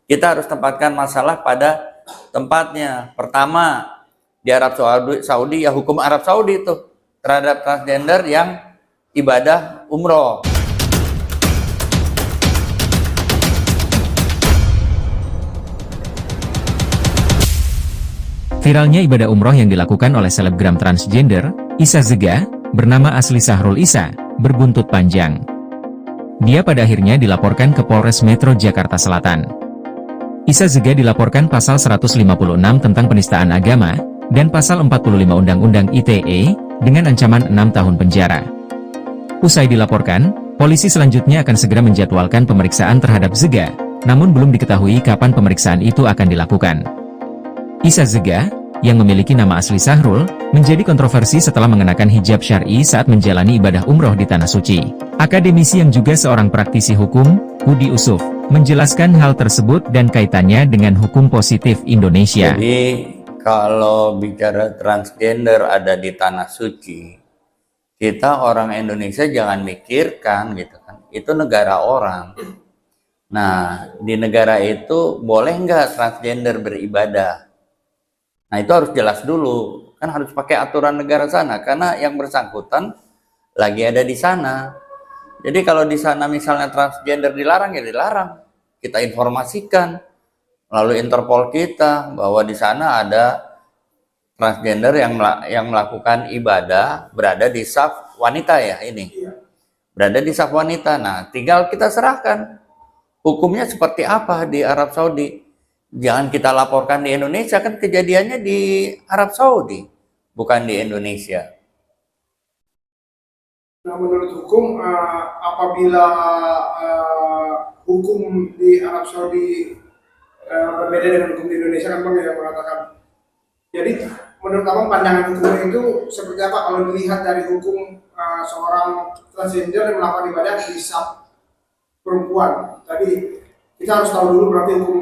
Kita harus tempatkan masalah pada tempatnya. Pertama, di Arab Saudi ya hukum Arab Saudi itu terhadap transgender yang ibadah umroh. Viralnya ibadah umroh yang dilakukan oleh selebgram transgender, Isa Zega, bernama asli Sahrul Isa, berbuntut panjang. Dia pada akhirnya dilaporkan ke Polres Metro Jakarta Selatan. Isa Zega dilaporkan pasal 156 tentang penistaan agama, dan pasal 45 Undang-Undang ITE, dengan ancaman 6 tahun penjara. Usai dilaporkan, polisi selanjutnya akan segera menjadwalkan pemeriksaan terhadap Zega, namun belum diketahui kapan pemeriksaan itu akan dilakukan. Isa Zega, yang memiliki nama asli Sahrul, menjadi kontroversi setelah mengenakan hijab syar'i saat menjalani ibadah umroh di Tanah Suci. Akademisi yang juga seorang praktisi hukum, Budi Usuf, menjelaskan hal tersebut dan kaitannya dengan hukum positif Indonesia. Jadi, kalau bicara transgender ada di Tanah Suci, kita orang Indonesia jangan mikirkan gitu kan, itu negara orang. Nah, di negara itu boleh nggak transgender beribadah? Nah, itu harus jelas dulu, kan harus pakai aturan negara sana, karena yang bersangkutan lagi ada di sana. Jadi kalau di sana misalnya transgender dilarang, ya dilarang. Kita informasikan melalui Interpol kita bahwa di sana ada transgender yang melakukan ibadah berada di saf wanita ya ini. Berada di saf wanita. Nah, tinggal kita serahkan hukumnya seperti apa di Arab Saudi. Jangan kita laporkan di Indonesia, kan kejadiannya di Arab Saudi, bukan di Indonesia. Nah, menurut hukum, apabila hukum di Arab Saudi berbeda dengan hukum di Indonesia, kan Bang yang mengatakan. Jadi, menurut Abang pandangan hukumnya itu seperti apa kalau dilihat dari hukum seorang transgender yang melakukan ibadah di saf perempuan? Tadi kita harus tahu dulu berarti hukum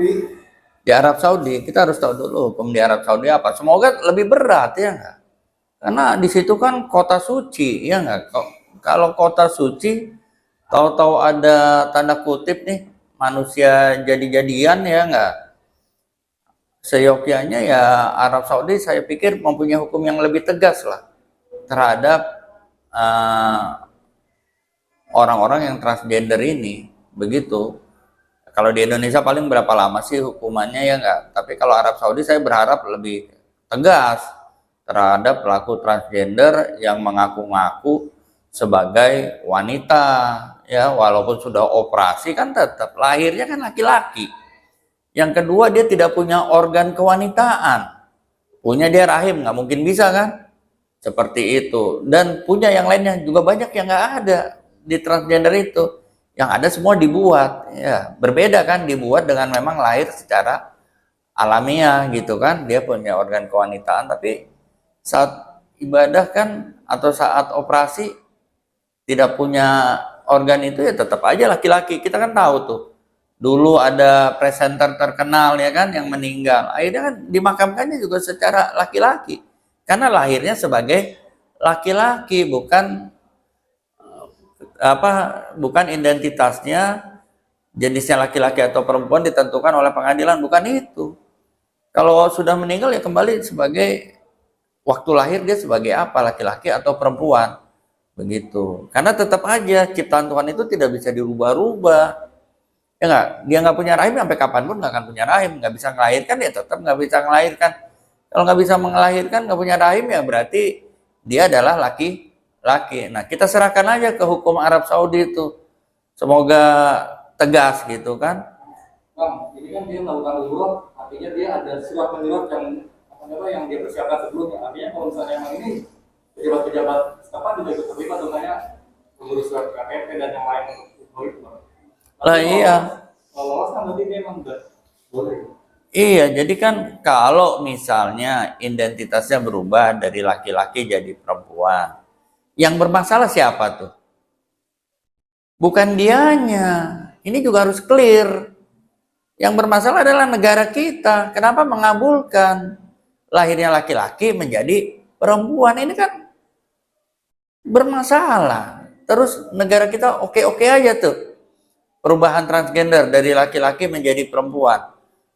di Arab Saudi, kita harus tahu dulu hukum di Arab Saudi apa. Semoga lebih berat ya nggak? Karena di situ kan kota suci ya nggak? Kalau kota suci, tahu-tahu ada tanda kutip nih manusia jadi-jadian ya nggak? Seyogyanya ya Arab Saudi saya pikir mempunyai hukum yang lebih tegas lah terhadap orang-orang yang transgender ini, begitu. Kalau di Indonesia paling berapa lama sih hukumannya ya enggak? Tapi kalau Arab Saudi saya berharap lebih tegas terhadap pelaku transgender yang mengaku-ngaku sebagai wanita ya, walaupun sudah operasi kan tetap lahirnya kan laki-laki. Yang kedua, dia tidak punya organ kewanitaan. Punya dia rahim, nggak mungkin bisa kan? Seperti itu. Dan punya yang lainnya juga banyak yang nggak ada di transgender itu. Yang ada semua dibuat, ya berbeda kan, dibuat dengan memang lahir secara alamiah gitu kan, dia punya organ kewanitaan, tapi saat ibadah kan atau saat operasi tidak punya organ itu ya tetap aja laki-laki. Kita kan tahu tuh, dulu ada presenter terkenal ya kan yang meninggal, akhirnya kan dimakamkannya juga secara laki-laki, karena lahirnya sebagai laki-laki, bukan identitasnya jenisnya laki-laki atau perempuan ditentukan oleh pengadilan, bukan itu. Kalau sudah meninggal ya kembali sebagai waktu lahir dia sebagai apa, laki-laki atau perempuan, begitu. Karena tetap aja ciptaan Tuhan itu tidak bisa dirubah-rubah, ya nggak. Dia nggak punya rahim sampai kapanpun nggak akan punya rahim, nggak bisa melahirkan ya tetap nggak bisa melahirkan. Kalau nggak bisa melahirkan, nggak punya rahim ya berarti dia adalah laki-laki. Nah, kita serahkan aja ke hukum Arab Saudi itu. Semoga tegas gitu kan. Bang, ini kan dia melakukan umroh, artinya dia ada surat menyurat yang dia persiapkan sebelumnya. Artinya kalau misalnya emang ini pejabat-pejabat setempat juga ikut terlibat misalnya mengurus surat KTP dan yang lain untuk itu. Lah iya. Kalau lolos kan berarti dia emang udah boleh. Iya, jadi kan kalau misalnya identitasnya berubah dari laki-laki jadi perempuan, yang bermasalah siapa tuh? Bukan dianya. Ini juga harus clear. Yang bermasalah adalah negara kita. Kenapa mengabulkan lahirnya laki-laki menjadi perempuan? Ini kan bermasalah. Terus negara kita oke-oke aja tuh. Perubahan transgender dari laki-laki menjadi perempuan.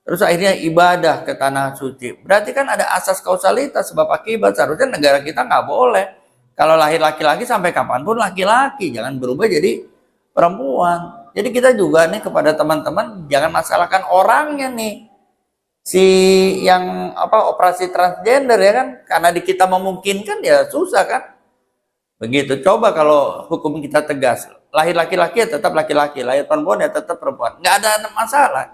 terus akhirnya ibadah ke tanah suci. Berarti kan ada asas kausalitas sebab akibat. Seharusnya negara kita nggak boleh. Kalau lahir laki-laki sampai kapanpun laki-laki, jangan berubah jadi perempuan. Jadi kita juga nih kepada teman-teman jangan masalahkan orangnya nih. Si yang operasi transgender ya kan, karena di kita memungkinkan ya susah kan. Begitu. Coba kalau hukum kita tegas, lahir laki-laki ya tetap laki-laki, lahir perempuan ya tetap perempuan. Nggak ada masalah.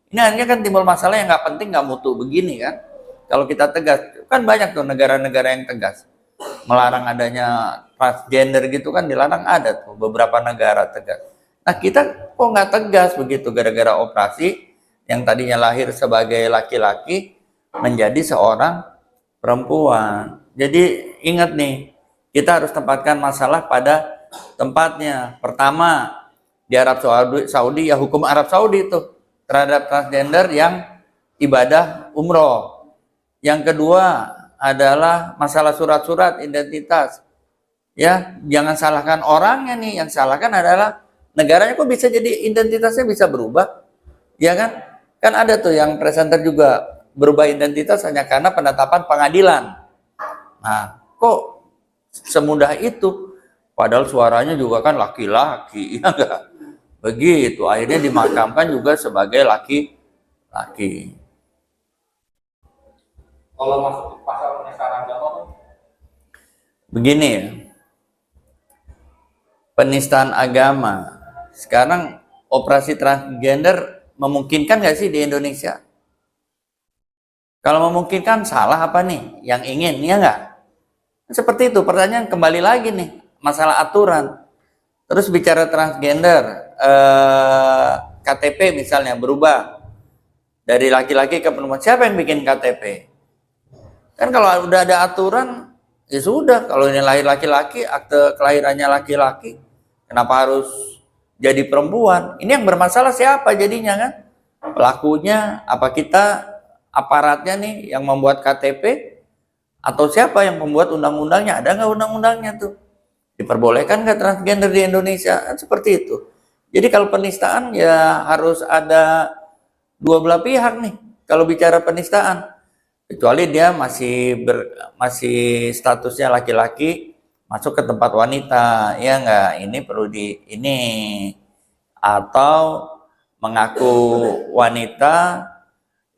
Ini akhirnya kan timbul masalah yang nggak penting, nggak mutu begini kan. Kalau kita tegas, kan banyak tuh negara-negara yang tegas. Melarang adanya transgender gitu kan, dilarang, ada tuh beberapa negara tegas. Nah kita kok nggak tegas begitu, gara-gara operasi yang tadinya lahir sebagai laki-laki menjadi seorang perempuan. Jadi ingat nih, kita harus tempatkan masalah pada tempatnya. Pertama, di Arab Saudi ya hukum Arab Saudi itu terhadap transgender yang ibadah umroh. Yang kedua adalah masalah surat-surat identitas. Ya, jangan salahkan orangnya nih, yang salahkan adalah negaranya. Kok bisa jadi identitasnya bisa berubah? Ya kan? Kan ada tuh yang presenter juga berubah identitas hanya karena penetapan pengadilan. Nah, kok semudah itu? Padahal suaranya juga kan laki-laki, ya enggak? Begitu, akhirnya dimakamkan juga sebagai laki-laki. Kalau masuk pasal penistaan agama tuh Begini ya, penistaan agama. Sekarang operasi transgender memungkinkan nggak sih di Indonesia? Kalau memungkinkan, salah apa nih? Yang ingin, ya nggak? Seperti itu, pertanyaan kembali lagi nih, masalah aturan. Terus bicara transgender, KTP misalnya berubah dari laki-laki ke perempuan. Siapa yang bikin KTP? Kan kalau udah ada aturan, ya sudah. Kalau ini lahir laki-laki, akte kelahirannya laki-laki, kenapa harus jadi perempuan? Ini yang bermasalah siapa jadinya kan? Pelakunya, apa kita aparatnya nih yang membuat KTP? Atau siapa yang membuat undang-undangnya? Ada nggak undang-undangnya tuh? Diperbolehkan nggak transgender di Indonesia? Kan seperti itu. Jadi kalau penistaan ya harus ada dua belah pihak nih. Kalau bicara penistaan, kecuali dia masih statusnya laki-laki masuk ke tempat wanita, ya nggak? Ini perlu ini atau mengaku wanita,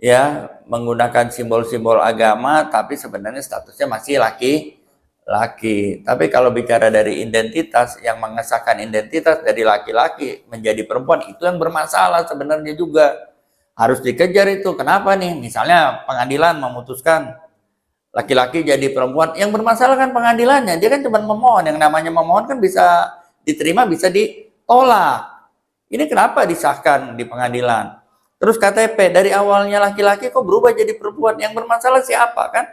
ya menggunakan simbol-simbol agama, tapi sebenarnya statusnya masih laki-laki. Tapi kalau bicara dari identitas, yang mengesahkan identitas dari laki-laki menjadi perempuan, itu yang bermasalah sebenarnya juga. Harus dikejar itu. Kenapa nih? Misalnya pengadilan memutuskan laki-laki jadi perempuan, yang bermasalah kan pengadilannya. Dia kan cuma memohon. Yang namanya memohon kan bisa diterima, bisa ditolak. Ini kenapa disahkan di pengadilan? Terus KTP dari awalnya laki-laki kok berubah jadi perempuan? Yang bermasalah siapa kan?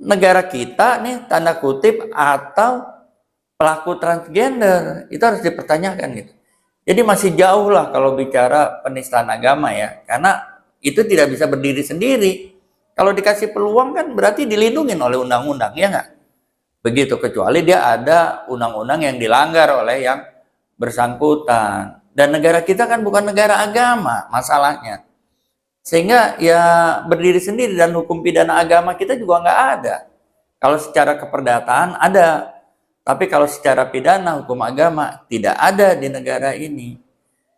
Negara kita nih, tanda kutip, atau pelaku transgender? Itu harus dipertanyakan gitu. Jadi masih jauh lah kalau bicara penistaan agama ya, karena itu tidak bisa berdiri sendiri. Kalau dikasih peluang kan berarti dilindungi oleh undang-undang, ya nggak? Begitu, kecuali dia ada undang-undang yang dilanggar oleh yang bersangkutan. Dan negara kita kan bukan negara agama masalahnya. Sehingga ya berdiri sendiri, dan hukum pidana agama kita juga nggak ada. Kalau secara keperdataan ada. Tapi kalau secara pidana hukum agama tidak ada di negara ini.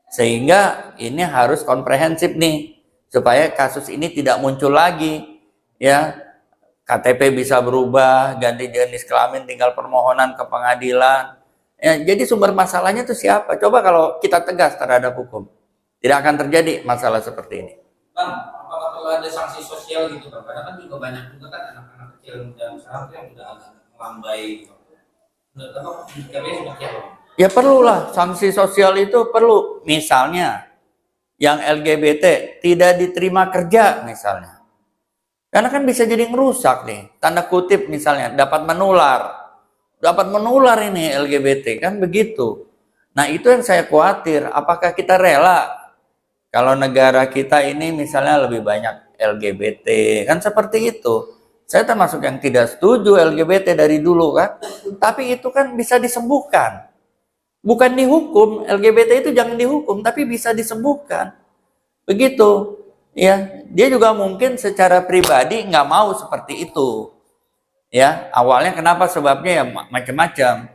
Sehingga ini harus komprehensif nih, supaya kasus ini tidak muncul lagi. Ya, KTP bisa berubah, ganti jenis kelamin, tinggal permohonan ke pengadilan. Ya, jadi sumber masalahnya itu siapa? Coba kalau kita tegas terhadap hukum, tidak akan terjadi masalah seperti ini. Bang, apakah perlu ada sanksi sosial gitu Bang? Karena kan juga banyak juga kan anak-anak kecil dan sekarang yang udah agak melambai gitu. Ya perlulah, sanksi sosial itu perlu. Misalnya yang LGBT tidak diterima kerja misalnya, karena kan bisa jadi ngerusak nih, tanda kutip misalnya, dapat menular ini LGBT kan begitu. Nah itu yang saya khawatir, apakah kita rela kalau negara kita ini misalnya lebih banyak LGBT, kan seperti itu. Saya termasuk yang tidak setuju LGBT dari dulu kan. Tapi itu kan bisa disembuhkan. Bukan dihukum, LGBT itu jangan dihukum, tapi bisa disembuhkan. Begitu. Ya, dia juga mungkin secara pribadi nggak mau seperti itu. Ya, awalnya kenapa sebabnya ya macam-macam.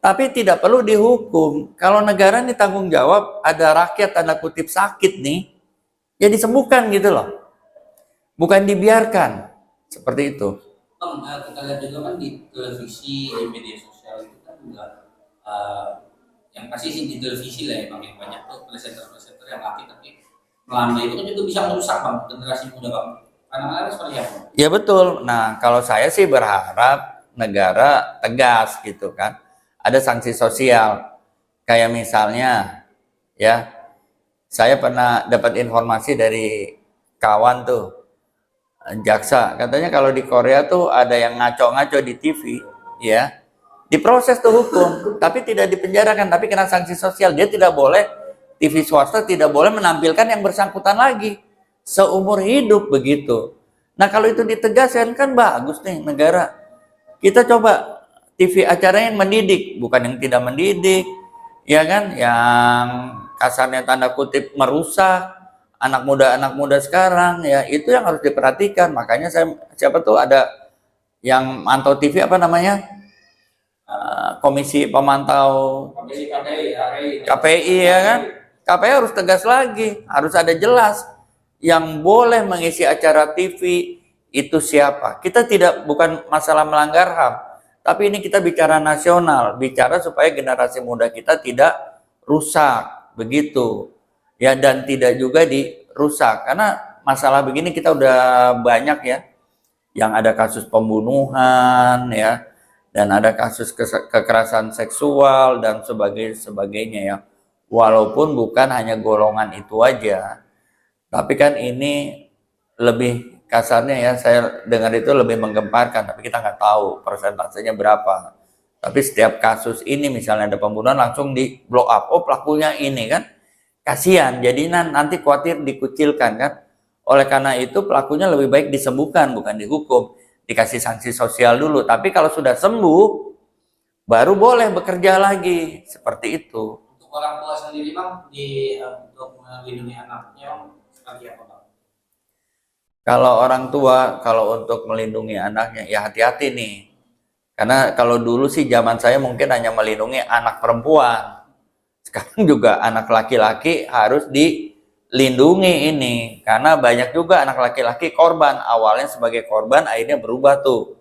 Tapi tidak perlu dihukum. Kalau negara ini tanggung jawab, ada rakyat tanda kutip sakit nih, ya disembuhkan gitu loh. Bukan dibiarkan. Seperti itu. Bang, kita lihat juga kan di televisi, di media sosial itu kan juga yang pasti sih di televisi lah ya bang, yang banyak tuh presenter-presenter yang laki tapi melambai itu kan juga bisa merusak bang generasi muda bang. Kadang-kadang seperti apa? Ya betul. Nah, kalau saya sih berharap negara tegas gitu kan. Ada sanksi sosial. Kayak misalnya, ya, saya pernah dapat informasi dari kawan tuh, jaksa. Katanya kalau di Korea tuh ada yang ngaco-ngaco di TV, ya, diproses tuh hukum, tapi tidak dipenjarakan, tapi kena sanksi sosial. Dia tidak boleh, TV swasta tidak boleh menampilkan yang bersangkutan lagi. Seumur hidup begitu. Nah kalau itu ditegaskan kan bagus nih negara. Kita coba TV acara yang mendidik, bukan yang tidak mendidik, ya kan? Yang kasarnya tanda kutip merusak anak muda sekarang, ya itu yang harus diperhatikan. Makanya siapa tuh ada yang mantau TV apa namanya? Komisi Pemantau KPI ya kan? KPI harus tegas lagi, harus ada jelas yang boleh mengisi acara TV itu siapa. Kita bukan masalah melanggar HAM, tapi ini kita bicara nasional, bicara supaya generasi muda kita tidak rusak begitu. Ya, dan tidak juga dirusak. Karena masalah begini kita udah banyak ya, yang ada kasus pembunuhan ya, dan ada kasus kekerasan seksual dan sebagainya ya. Walaupun bukan hanya golongan itu aja, tapi kan ini lebih kasarnya ya, saya dengar itu lebih menggemparkan, tapi kita nggak tahu persentasenya berapa. Tapi setiap kasus ini misalnya ada pembunuhan langsung di blow up, oh pelakunya ini kan, kasihan, jadi nanti khawatir dikucilkan kan. Oleh karena itu pelakunya lebih baik disembuhkan, bukan dihukum, dikasih sanksi sosial dulu. Tapi kalau sudah sembuh, baru boleh bekerja lagi, seperti itu. Untuk orang tua sendiri bang, untuk melindungi anaknya seperti apa bang? Kalau orang tua, kalau untuk melindungi anaknya, ya hati-hati nih. Karena kalau dulu sih zaman saya mungkin hanya melindungi anak perempuan. Sekarang juga anak laki-laki harus dilindungi ini. Karena banyak juga anak laki-laki korban. Awalnya sebagai korban, akhirnya berubah tuh.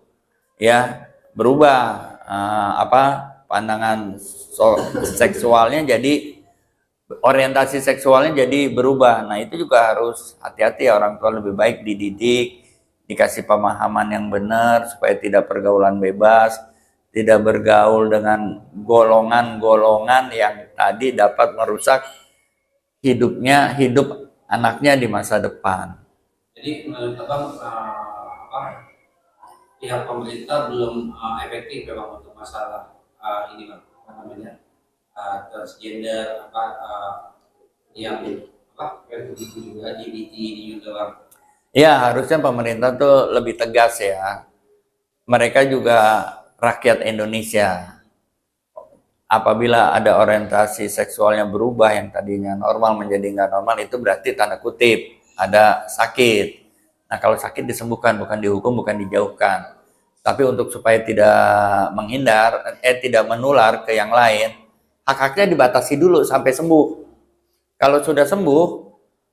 Ya, berubah. Pandangan seksualnya jadi, orientasi seksualnya jadi berubah. Nah itu juga harus hati-hati ya, orang tua lebih baik dididik, dikasih pemahaman yang benar supaya tidak pergaulan bebas, tidak bergaul dengan golongan-golongan yang tadi dapat merusak hidup anaknya di masa depan. Jadi menurut abang pihak pemerintah belum efektif ya bang untuk masalah ini bang, apa namanya, transgender yang LGBT juga bang. Ya harusnya pemerintah tuh lebih tegas ya. Mereka juga rakyat Indonesia. Apabila ada orientasi seksualnya berubah yang tadinya normal menjadi nggak normal, itu berarti tanda kutip ada sakit. Nah kalau sakit disembuhkan, bukan dihukum, bukan dijauhkan. Tapi untuk supaya tidak tidak menular ke yang lain, hak-haknya dibatasi dulu sampai sembuh. Kalau sudah sembuh,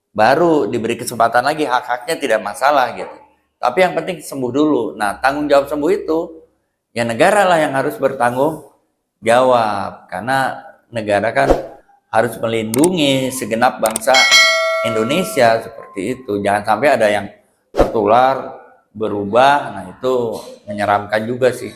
baru diberi kesempatan lagi, hak-haknya tidak masalah gitu. Tapi yang penting sembuh dulu. Nah, tanggung jawab sembuh itu, ya negara lah yang harus bertanggung jawab. Karena negara kan harus melindungi segenap bangsa Indonesia seperti itu. Jangan sampai ada yang tertular, berubah, nah itu menyeramkan juga sih.